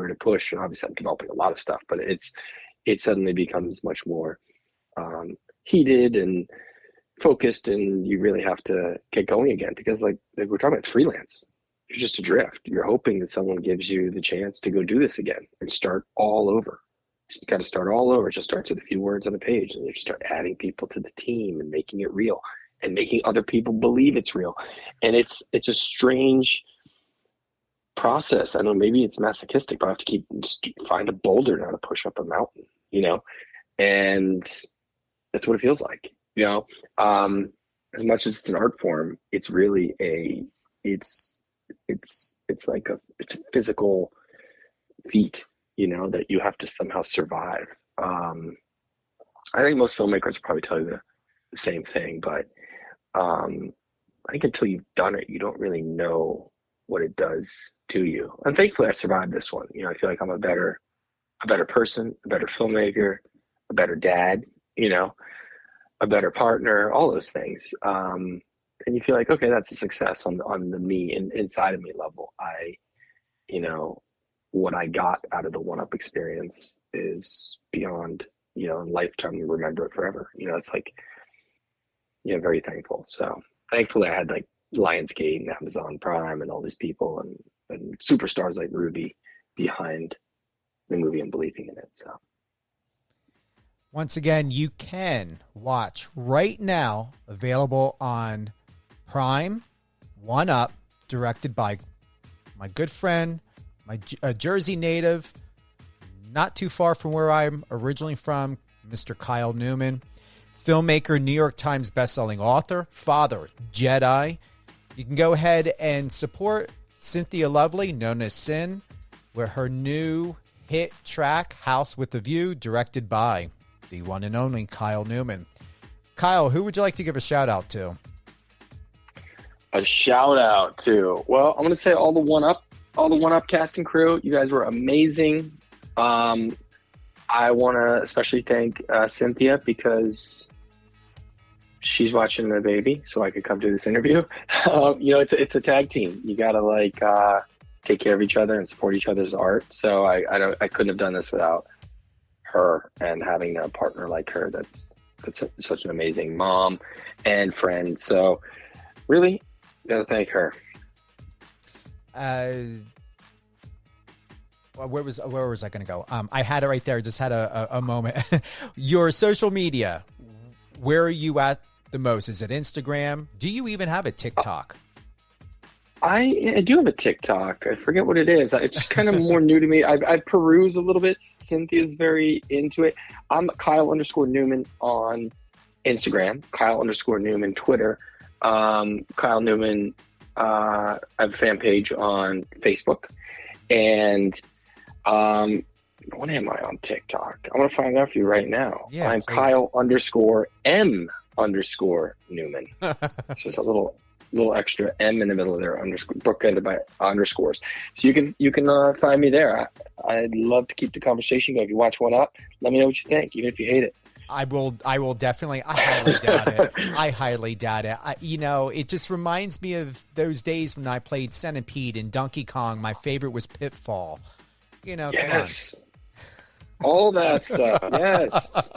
where to push. And obviously I'm developing a lot of stuff, but it suddenly becomes much more heated and focused, and you really have to get going again because like we're talking about, it's freelance. You're just adrift. You're hoping that someone gives you the chance to go do this again and start all over. You got to start all over. It just starts with a few words on a page, and you start adding people to the team and making it real and making other people believe it's real. And it's a strange process. I don't know, maybe it's masochistic, but I have to find a boulder now to push up a mountain, and that's what it feels like, as much as it's an art form, it's really it's like it's a physical feat, that you have to somehow survive. I think most filmmakers will probably tell you the same thing, but I think until you've done it, you don't really know what it does to you. And thankfully I survived this one. I feel like I'm a better person, a better filmmaker, a better dad, a better partner, all those things. And you feel like, okay, that's a success on the me and inside of me level. What I got out of the one-up experience is beyond, lifetime, you remember it forever. It's like, very thankful. So thankfully I had like Lionsgate and Amazon Prime and all these people and superstars like Ruby behind the movie and believing in it. So once again, you can watch right now, available on Prime, One Up, directed by my good friend, a Jersey native, not too far from where I'm originally from, Mr. Kyle Newman, filmmaker, New York Times bestselling author, father, Jedi. You can go ahead and support Cynthia Lovely, known as Sin, with her new hit track, House with a View, directed by the one and only Kyle Newman. Kyle, who would you like to give a shout out to? A shout out to, well, I'm going to say all the One Up cast and crew. You guys were amazing. I want to especially thank Cynthia because she's watching the baby, so I could come do this interview. It's a tag team. You got to take care of each other and support each other's art. So I couldn't have done this without her, and having a partner like her that's such an amazing mom and friend. So really gotta thank her. Where was I going to go? I had it right there. Just had a moment. Your social media, where are you at the most? Is it Instagram? Do you even have a TikTok? I do have a TikTok. I forget what it is. It's kind of more new to me. I peruse a little bit. Cynthia's very into it. I'm Kyle_Newman on Instagram, Kyle_Newman Twitter, Kyle Newman. I have a fan page on Facebook, and what am I on TikTok? I want to find out for you right now. Yeah, I'm please. Kyle_M_Newman. So it's a little extra M in the middle of there, bookended by underscores. So you can find me there. I'd love to keep the conversation going. If you watch One Up, let me know what you think, even if you hate it. I will definitely. I highly doubt it. It just reminds me of those days when I played Centipede and Donkey Kong. My favorite was Pitfall. Yes. All that stuff. Yes.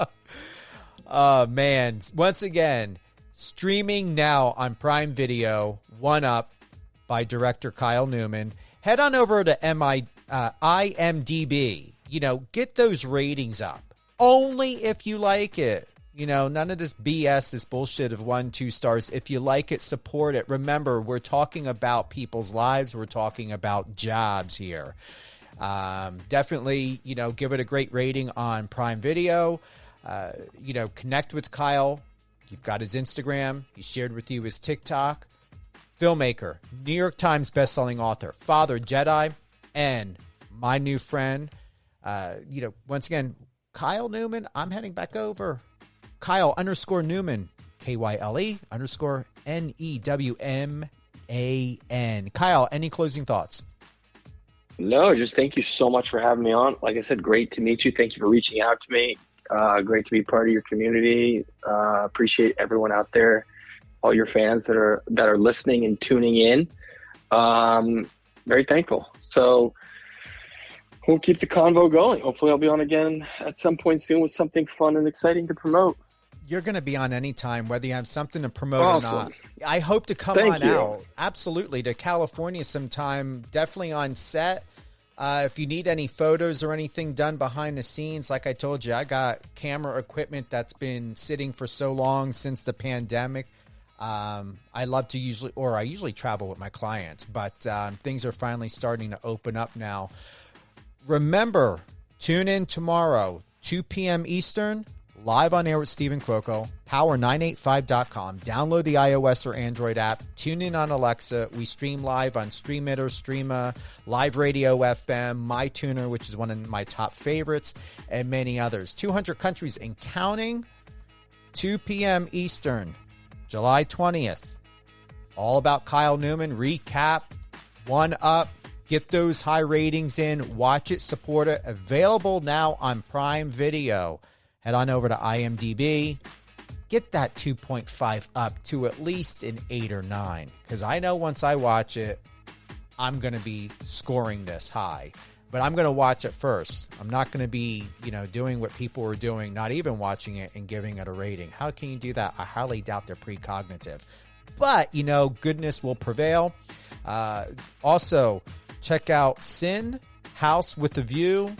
Oh, man. Once again, streaming now on Prime Video, One Up by director Kyle Newman. Head on over to IMDb. Get those ratings up. Only if you like it. None of this BS, this bullshit of 1-2 stars. If you like it, support it. Remember, we're talking about people's lives. We're talking about jobs here. Definitely, give it a great rating on Prime Video. Connect with Kyle. You've got his Instagram. He shared with you his TikTok. Filmmaker, New York Times bestselling author, father, Jedi, and my new friend. Once again, Kyle Newman. I'm heading back over. Kyle_Newman, KYLE_NEWMAN. Kyle, any closing thoughts? No, just thank you so much for having me on. Like I said, great to meet you. Thank you for reaching out to me. Great to be part of your community. Appreciate everyone out there, all your fans that are listening and tuning in. Very thankful. So we'll keep the convo going. Hopefully I'll be on again at some point soon with something fun and exciting to promote. You're going to be on anytime, whether you have something to promote or not. I hope to come Thank you. out, absolutely, to California sometime, definitely on set. If you need any photos or anything done behind the scenes, like I told you, I got camera equipment that's been sitting for so long since the pandemic. I usually travel with my clients, but things are finally starting to open up now. Remember, tune in tomorrow, 2 p.m. Eastern, live on air with Steven Cuoco, power985.com. Download the iOS or Android app. Tune in on Alexa. We stream live on Streamitter, Streama, Live Radio FM, MyTuner, which is one of my top favorites, and many others. 200 countries and counting. 2 p.m. Eastern, July 20th. All about Kyle Newman. Recap. One Up. Get those high ratings in. Watch it. Support it. Available now on Prime Video. Head on over to IMDb. Get that 2.5 up to at least an 8 or 9. Because I know once I watch it, I'm going to be scoring this high. But I'm going to watch it first. I'm not going to be, doing what people are doing, not even watching it and giving it a rating. How can you do that? I highly doubt they're precognitive. But, goodness will prevail. Also, check out Sin, House with a View.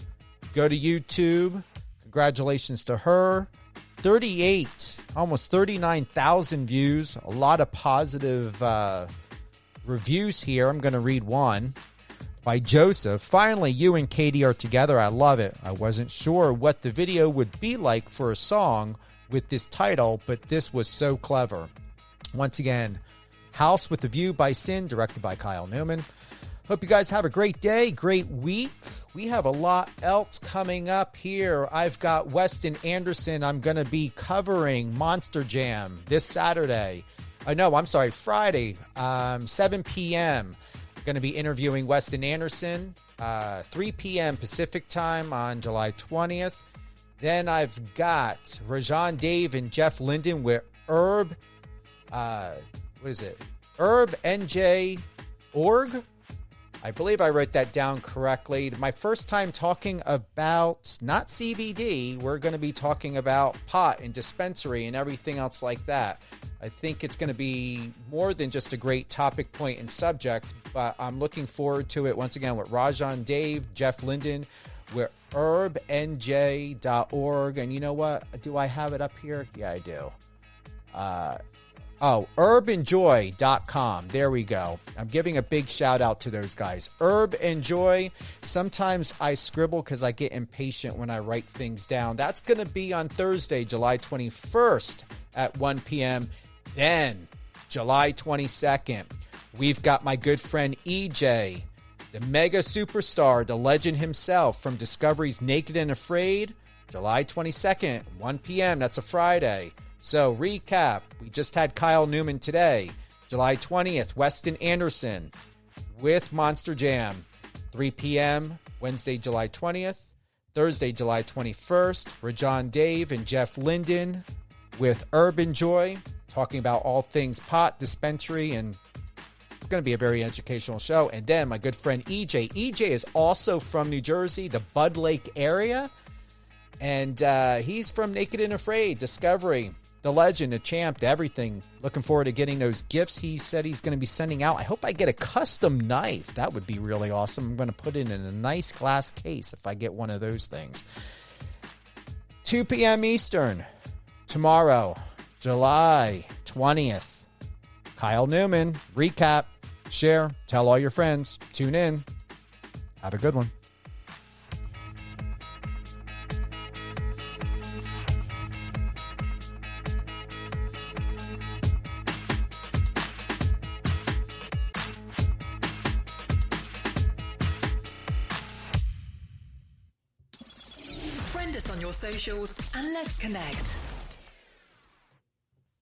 Go to YouTube. Congratulations to her. 38, almost 39,000 views. A lot of positive reviews here. I'm going to read one by Joseph. Finally, you and Katie are together. I love it. I wasn't sure what the video would be like for a song with this title, but this was so clever. Once again, House with a View by Sin, directed by Kyle Newman. Hope you guys have a great day, great week. We have a lot else coming up here. I've got Weston Anderson. I'm going to be covering Monster Jam this Saturday. Friday, 7 p.m. Going to be interviewing Weston Anderson, 3 p.m. Pacific time on July 20th. Then I've got Rajan Dave and Jeff Linden with Herb NJ Org. I believe I wrote that down correctly. My first time talking about, not CBD, we're going to be talking about pot and dispensary and everything else like that. I think it's going to be more than just a great topic, point, and subject, but I'm looking forward to it once again with Rajan Dave, Jeff Linden, with herbnj.org. And you know what? Do I have it up here? Yeah, I do. Herbnjoy.com. There we go. I'm giving a big shout out to those guys. Herb and Joy. Sometimes I scribble because I get impatient when I write things down. That's going to be on Thursday, July 21st at 1 p.m. Then, July 22nd, we've got my good friend EJ, the mega superstar, the legend himself from Discovery's Naked and Afraid. July 22nd, 1 p.m. That's a Friday. So, recap, we just had Kyle Newman today. July 20th, Weston Anderson with Monster Jam. 3 p.m., Wednesday, July 20th. Thursday, July 21st, Rajan Dave and Jeff Linden with Urban Joy, talking about all things pot, dispensary, and it's going to be a very educational show. And then my good friend EJ. EJ is also from New Jersey, the Bud Lake area. And he's from Naked and Afraid, Discovery. The legend, the champ, everything. Looking forward to getting those gifts he said he's going to be sending out. I hope I get a custom knife. That would be really awesome. I'm going to put it in a nice glass case if I get one of those things. 2 p.m. Eastern, tomorrow, July 20th. Kyle Newman, recap, share, tell all your friends. Tune in. Have a good one. Friend us on your socials and let's connect.